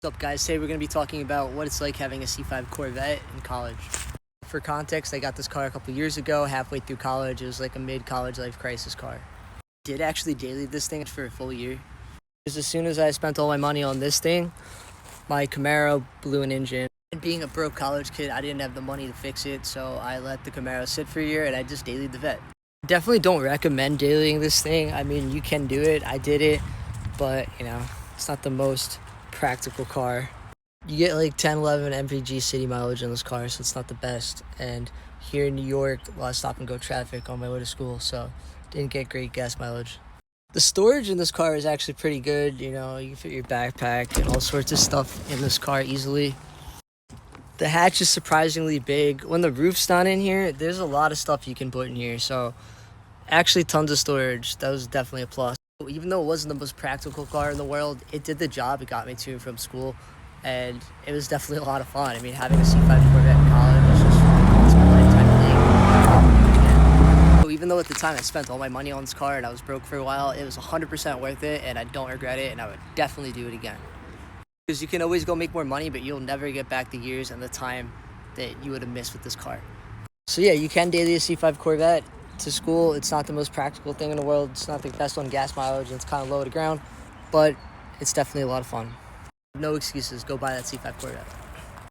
What's up, guys? Today we're going to be talking about what it's like having a C5 Corvette in college. For context, I got this car a couple years ago, halfway through college. It was like a mid-college life crisis car. Did actually daily this thing for a full year. Because as soon as I spent all my money on this thing, my Camaro blew an engine. And being a broke college kid, I didn't have the money to fix it, so I let the Camaro sit for a year and I just dailied the Vet. Definitely don't recommend dailying this thing. I mean, you can do it. I did it, but it's not the most practical car. You get like 10-11 mpg city mileage in this car, so it's not the best. And here in New York, a lot of stop and go traffic on my way to school, so didn't get great gas mileage. The storage in this car is actually pretty good. You can fit your backpack and all sorts of stuff in this car easily. The hatch is surprisingly big. When the roof's not in here, there's a lot of stuff you can put in here, so actually tons of storage. That was definitely a plus. Even though it wasn't the most practical car in the world, it did the job. It got me to and from school, and it was definitely a lot of fun. I mean, having a C5 Corvette in college was just once in a lifetime thing. So even though at the time I spent all my money on this car and I was broke for a while, it was 100% worth it, and I don't regret it, and I would definitely do it again. Because you can always go make more money, but you'll never get back the years and the time that you would have missed with this car. So yeah, you can daily a C5 Corvette to school. It's not the most practical thing in the world. It's not the best on gas mileage, and it's kind of low to ground, but it's definitely a lot of fun. No excuses. Go buy that C5 Corvette.